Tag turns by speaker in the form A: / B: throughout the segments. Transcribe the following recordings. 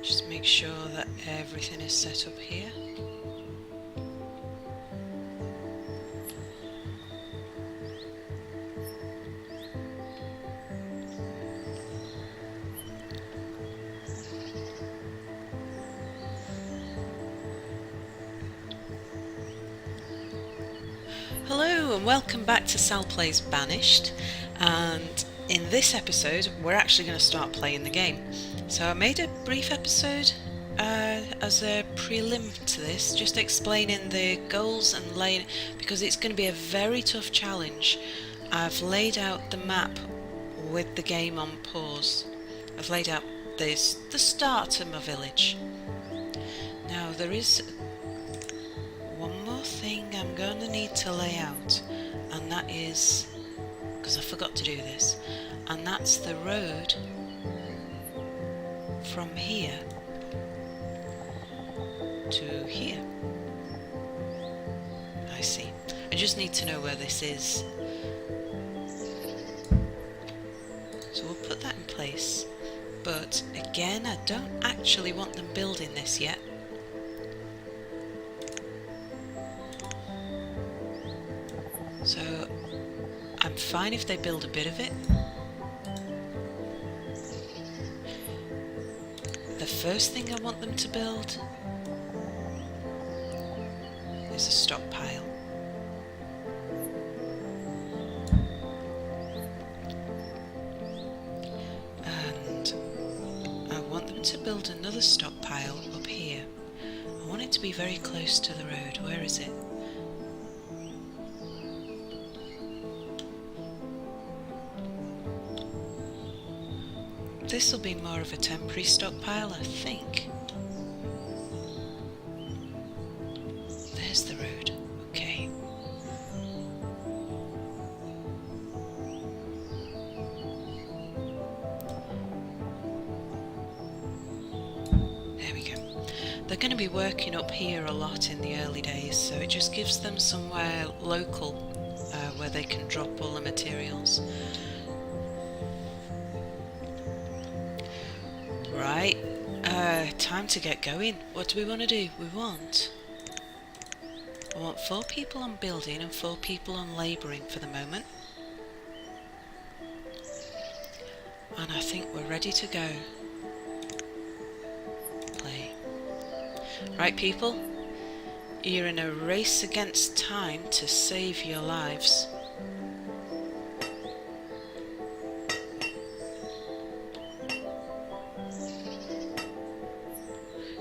A: Just make sure that everything is set up here. Hello and welcome back to Sal Plays Banished, and in this episode we're actually going to start playing the game. So I made a brief episode as a prelim to this, just explaining the goals and laying, because it's going to be a very tough challenge. I've laid out the map with the game on pause. I've laid out the start of my village. Now there is one more thing I'm going to need to lay out, and that is, because I forgot to do this, and that's the road from here to here. I see. I just need to know where this is. So we'll put that in place. But again, I don't actually want them building this yet. So I'm fine if they build a bit of it. The first thing I want them to build is a stockpile. And I want them to build another stockpile up here. I want it to be very close to the road. Where is it? This will be more of a temporary stockpile, I think. There's the road. Okay. There we go. They're going to be working up here a lot in the early days, so it just gives them somewhere local where they can drop all the materials. Right, time to get going. What do we want to do? I want 4 people on building and 4 people on labouring for the moment. And I think we're ready to go. Play. Right, people, you're in a race against time to save your lives.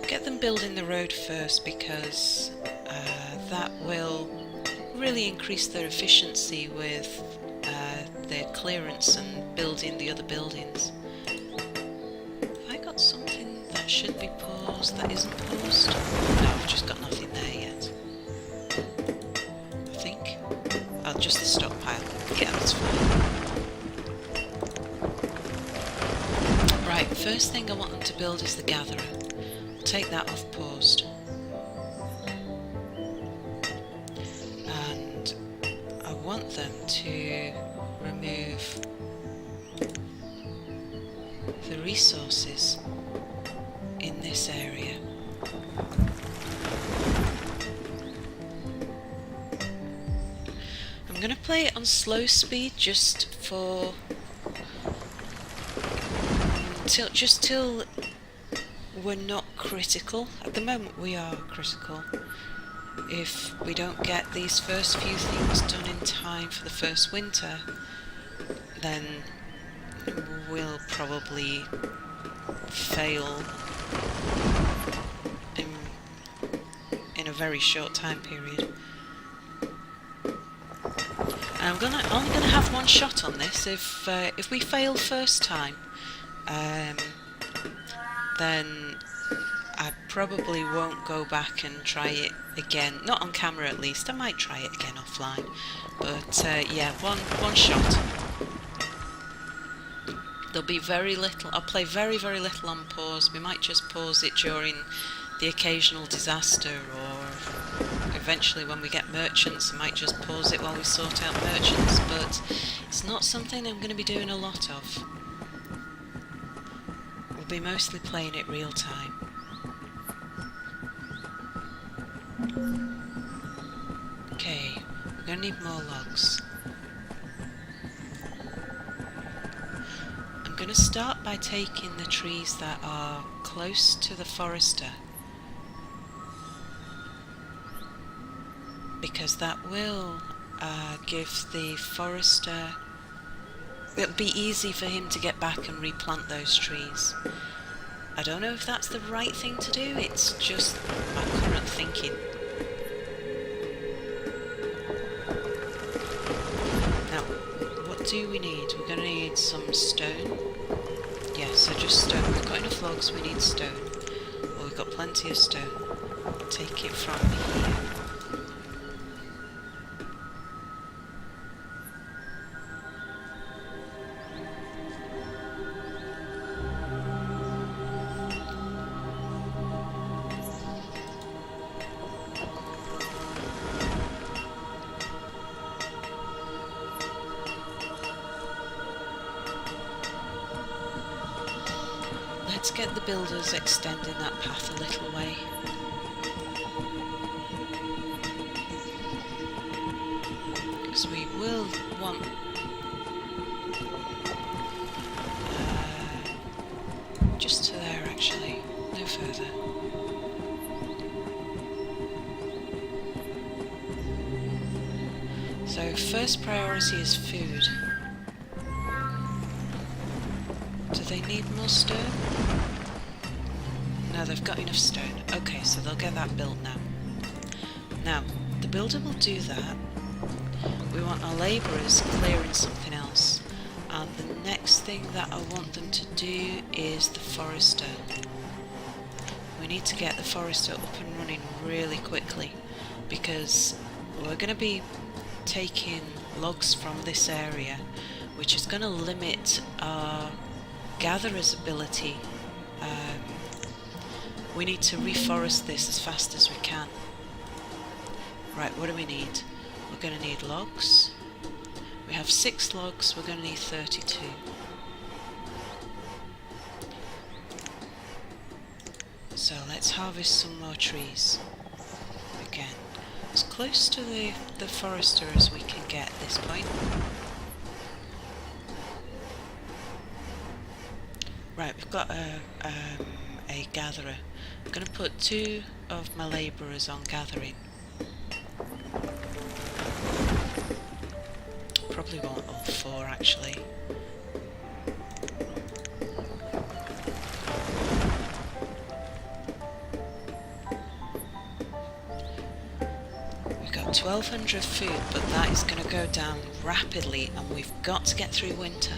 A: Get them building the road first, because that will really increase their efficiency with their clearance and building the other buildings. Have I got something that should be paused that isn't paused? No, I've just got nothing there yet. I think. Oh, just the stockpile. Yeah, that's fine. Right, first thing I want them to build is the gatherer. Take that off paused, and I want them to remove the resources in this area. I'm going to play it on slow speed just for till we're not critical. At the moment we are critical. If we don't get these first few things done in time for the first winter, then we'll probably fail in a very short time period. And I'm only gonna have one shot on this. If we fail first time, then I probably won't go back and try it again. Not on camera, at least. I might try it again offline. But yeah, one shot. There'll be very little. I'll play very little on pause. We might just pause it during the occasional disaster, or eventually when we get merchants, I might just pause it while we sort out merchants. But it's not something I'm going to be doing a lot of. be mostly playing it real time. Okay, we're going to need more logs. I'm going to start by taking the trees that are close to the forester, because that will give the forester... It'll be easy for him to get back and replant those trees. I don't know if that's the right thing to do, it's just my current thinking. Now, what do we need? We're going to need some stone. Yeah, so just stone. We've got enough logs, we need stone. Well, we've got plenty of stone. Take it from here. Let's get the builders extending that path a little way. Because we will want just to there actually, no further. So first priority is food. Do they need more stone? No, they've got enough stone. Okay, so they'll get that built now. Now, the builder will do that. We want our labourers clearing something else. And the next thing that I want them to do is the forester. We need to get the forester up and running really quickly, because we're going to be taking logs from this area, which is going to limit our gatherer's ability. We need to reforest this as fast as we can. Right, what do we need? We're going to need logs. We have 6 logs, we're going to need 32. So let's harvest some more trees. Again, as close to the forester as we can get at this point. Right, we've got a gatherer. I'm going to put 2 of my labourers on gathering. Probably want all 4 actually. We've got 1200 food, but that is going to go down rapidly and we've got to get through winter.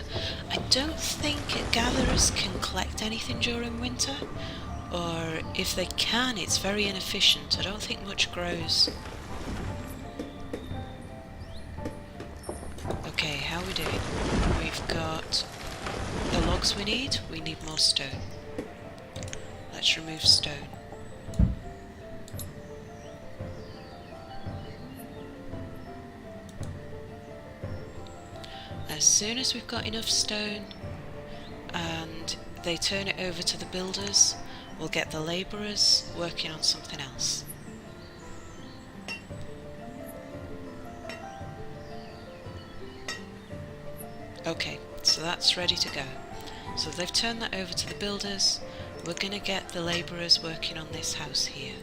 A: I don't think gatherers can collect anything during winter, or if they can, it's very inefficient. I don't think much grows. Okay, how are we doing? We've got the logs we need more stone. Let's remove stone. As soon as we've got enough stone and they turn it over to the builders, we'll get the labourers working on something else. Okay, so that's ready to go. So they've turned that over to the builders. We're going to get the labourers working on this house here.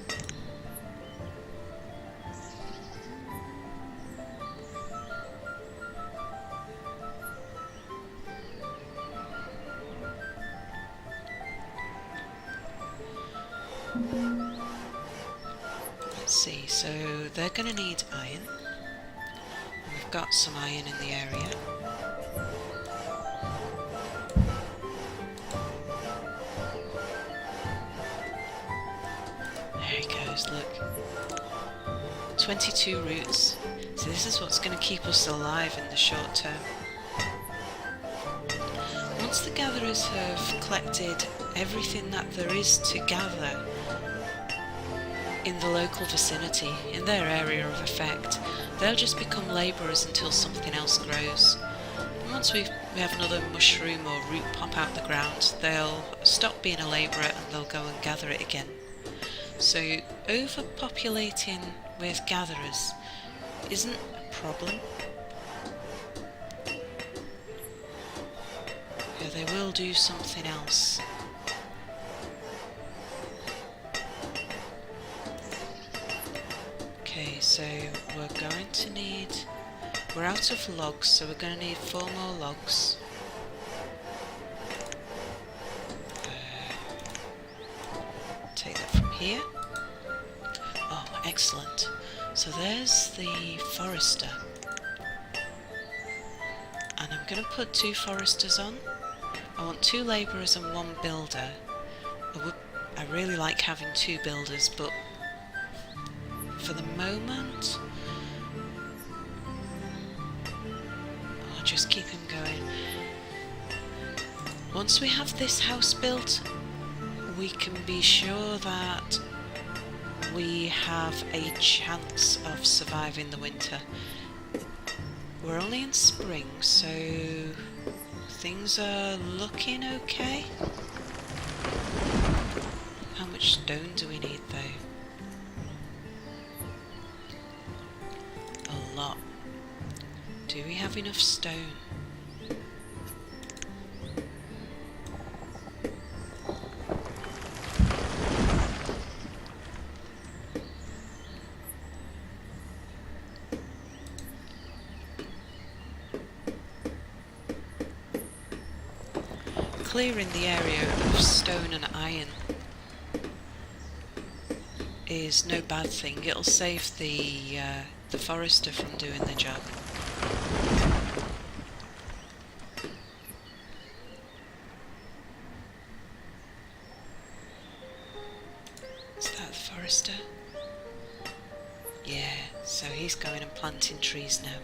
A: Let's see, so they're going to need iron. We've got some iron in the area. There he goes, look. 22 roots. So this is what's going to keep us alive in the short term. Once the gatherers have collected everything that there is to gather in the local vicinity, in their area of effect, they'll just become labourers until something else grows. once we have another mushroom or root pop out the ground, they'll stop being a labourer and they'll go and gather it again. So overpopulating with gatherers isn't a problem. Yeah, they will do something else. Okay, so we're going to need... We're out of logs, so we're going to need 4 more logs. Take that from here. Oh, excellent. So there's the forester. And I'm going to put 2 foresters on. I want 2 labourers and 1 builder. I really like having 2 builders, but for the moment I'll just keep him going. Once we have this house built, we can be sure that we have a chance of surviving the winter. We're only in spring, so things are looking okay. How much stone do we need though? A lot. Do we have enough stone? Clearing the area of stone and iron is no bad thing. It'll save the forester from doing the job. Is that the forester? Yeah, so he's going and planting trees now.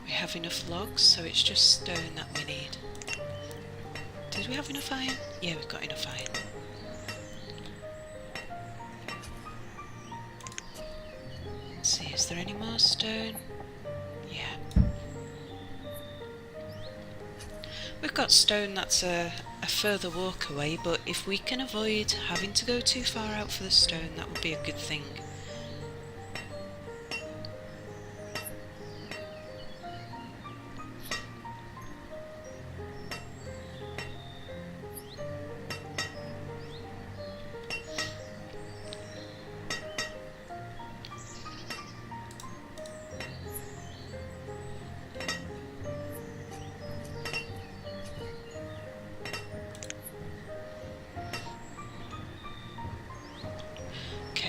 A: Have enough logs, so it's just stone that we need. Did we have enough iron? Yeah, we've got enough iron. Let's see, is there any more stone? Yeah. We've got stone that's a further walk away, but if we can avoid having to go too far out for the stone, that would be a good thing.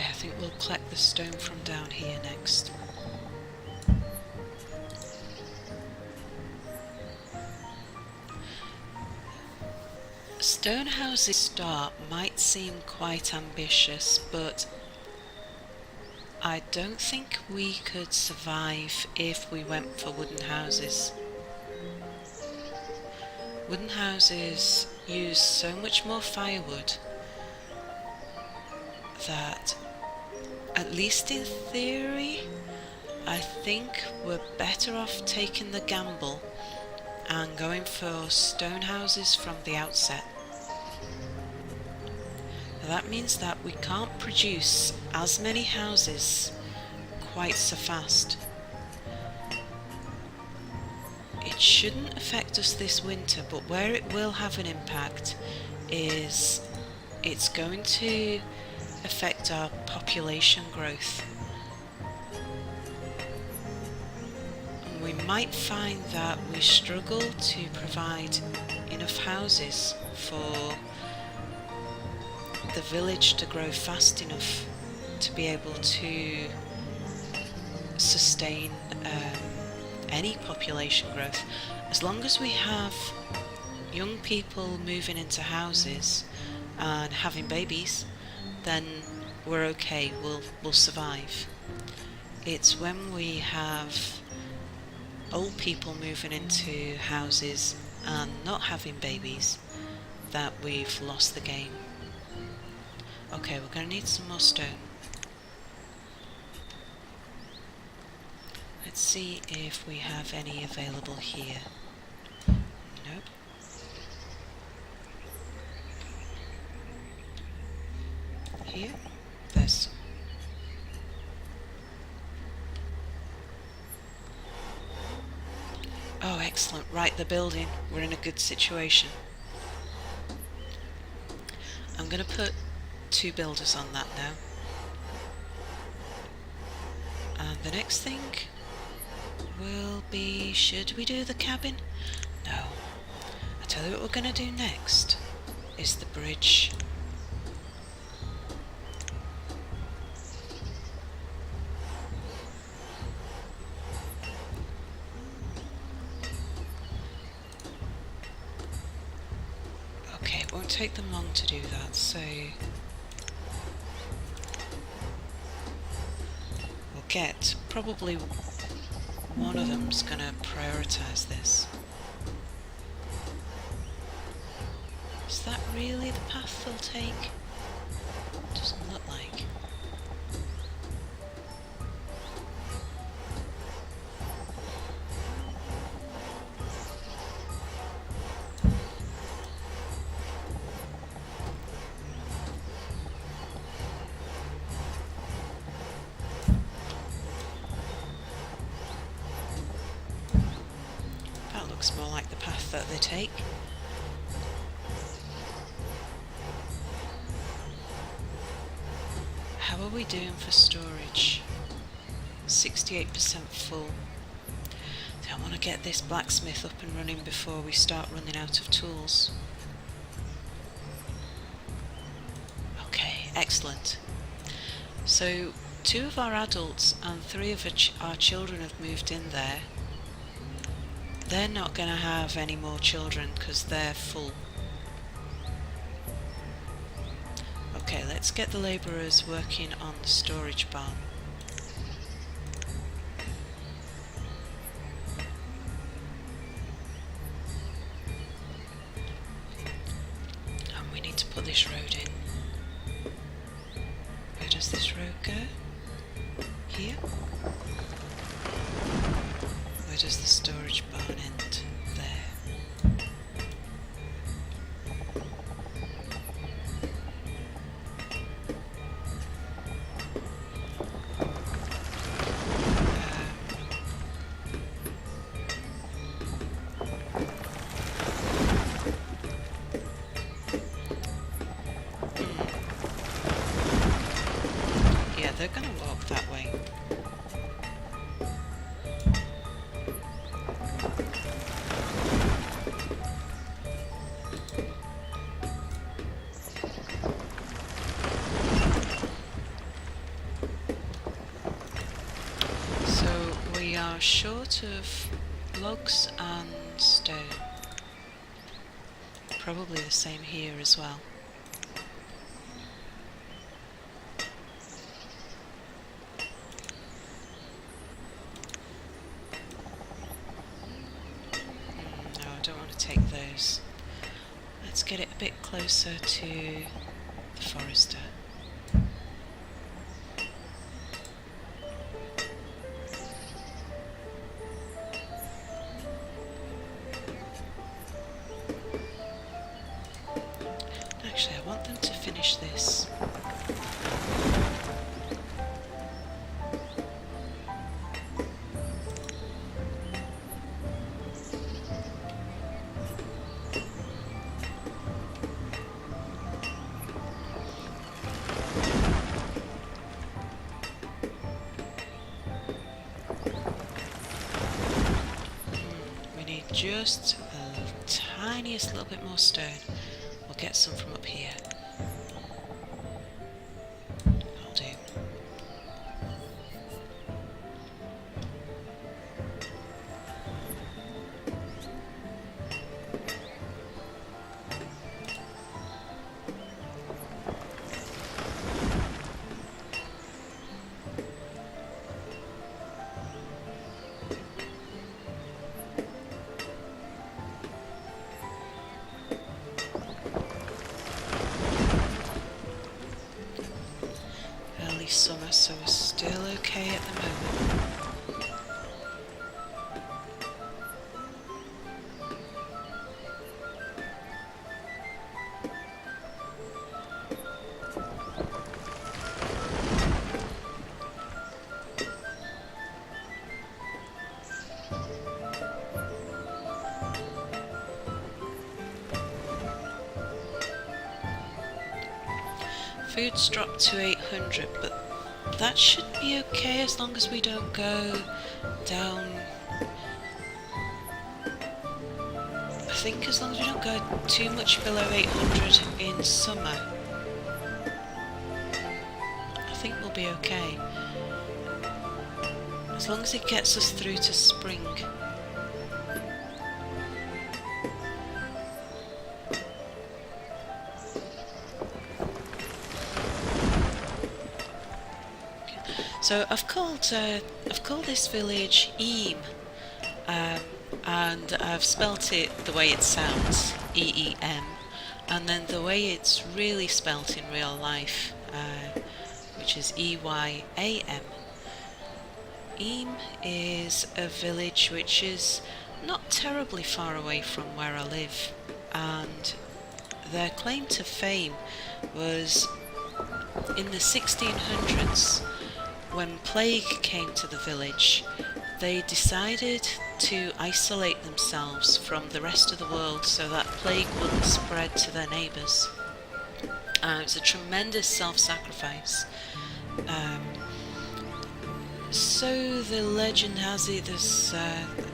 A: I think we'll collect the stone from down here next. Stone houses start might seem quite ambitious, but I don't think we could survive if we went for wooden houses. Wooden houses use so much more firewood that, at least in theory, I think we're better off taking the gamble and going for stone houses from the outset. Now that means that we can't produce as many houses quite so fast. It shouldn't affect us this winter, but where it will have an impact is it's going to affect our population growth. And we might find that we struggle to provide enough houses for the village to grow fast enough to be able to sustain any population growth. As long as we have young people moving into houses and having babies, then we're okay, we'll survive. It's when we have old people moving into houses and not having babies that we've lost the game. Okay, we're going to need some more stone. Let's see if we have any available here. Nope. Here? There's some. Oh, excellent. Right, the building. We're in a good situation. I'm going to put 2 builders on that now. And the next thing will be... should we do the cabin? No. I tell you what we're going to do next is the bridge. Okay, it won't take them long to do that, so we'll get probably one of them's going to prioritise this. Is that really the path they'll take? Doesn't look like. That looks more like the path that they take. How are we doing for storage? 68% full. I want to get this blacksmith up and running before we start running out of tools. Okay, excellent. So 2 of our adults and 3 of our children have moved in there. They're not going to have any more children because they're full. Okay, let's get the labourers working on the storage barn. And we need to put this road in. Where does this road go? Here? Where does the storage barn end? There. Yeah, they're gonna walk that way. So we are short of logs and stone. Probably the same here as well. No, I don't want to take those. Let's get it a bit closer to the forester. Actually, I want them to finish this. We need just the tiniest little bit more stone. We'll get some from up here. That'll do. summer, so we're still okay at the moment. Food's dropped to 800, but that should be okay as long as we don't go down. I think as long as we don't go too much below 800 in summer, I think we'll be okay. As long as it gets us through to spring. So I've called this village Eyam, and I've spelt it the way it sounds, E-E-M, and then the way it's really spelt in real life, which is E-Y-A-M. Eyam is a village which is not terribly far away from where I live, and their claim to fame was in the 1600s. When plague came to the village, they decided to isolate themselves from the rest of the world so that plague wouldn't spread to their neighbours. It was a tremendous self-sacrifice. So the legend has it there's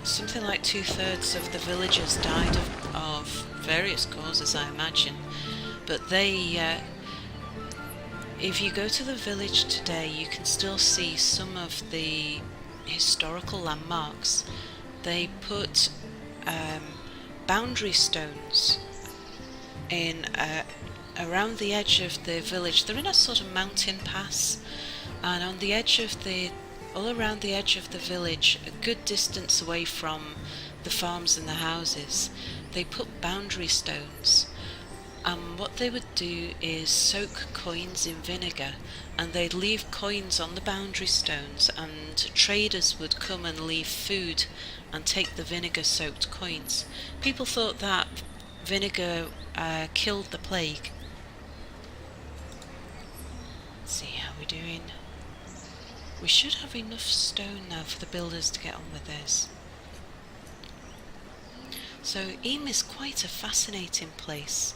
A: something like 2/3 of the villagers died of various causes, I imagine. But they if you go to the village today, you can still see some of the historical landmarks. They put boundary stones in around the edge of the village. They're in a sort of mountain pass, and on the edge of all around the edge of the village, a good distance away from the farms and the houses, they put boundary stones. What they would do is soak coins in vinegar, and they'd leave coins on the boundary stones, and traders would come and leave food and take the vinegar-soaked coins. People thought that vinegar killed the plague. Let's see how we're doing. We should have enough stone now for the builders to get on with this. So Eyam is quite a fascinating place.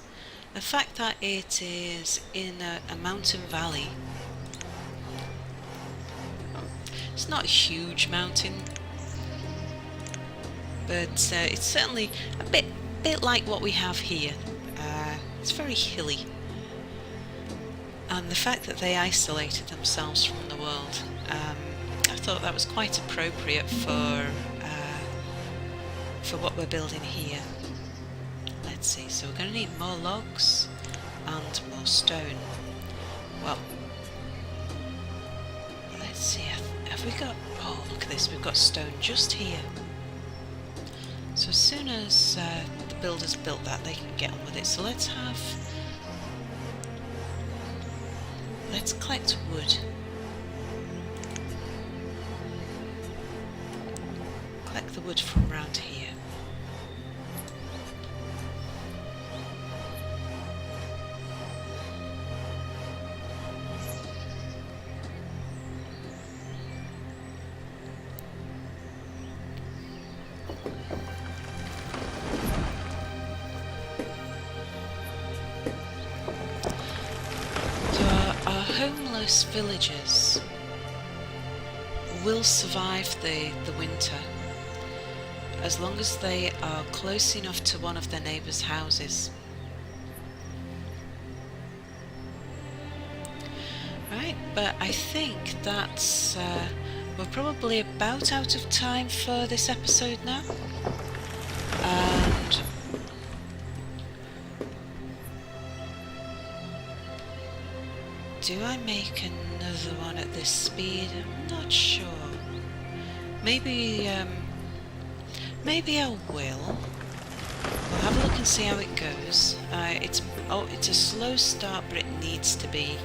A: The fact that it is in a mountain valley. It's not a huge mountain, but it's certainly a bit like what we have here. It's very hilly, and the fact that they isolated themselves from the world, I thought that was quite appropriate for what we're building here. Let's see, so we're going to need more logs and more stone. Well, let's see, have we got... Oh, look at this, we've got stone just here. So as soon as the builders built that, they can get on with it. So let's collect wood. Collect the wood from around here. Homeless villagers will survive the winter as long as they are close enough to one of their neighbours' houses. Right, but I think that's we're probably about out of time for this episode now, and do I make another one at this speed? I'm not sure. Maybe I will. We'll have a look and see how it goes. It's a slow start, but it needs to be.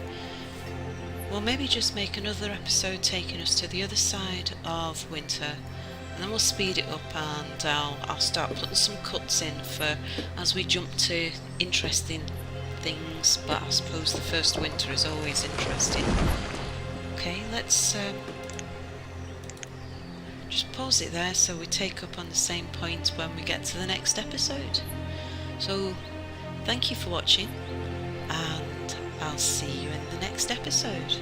A: we'll maybe just make another episode taking us to the other side of winter, and then we'll speed it up, and I'll start putting some cuts in for as we jump to interesting things, but I suppose the first winter is always interesting. Okay, let's just pause it there so we take up on the same point when we get to the next episode. So thank you for watching, and I'll see you in the next episode.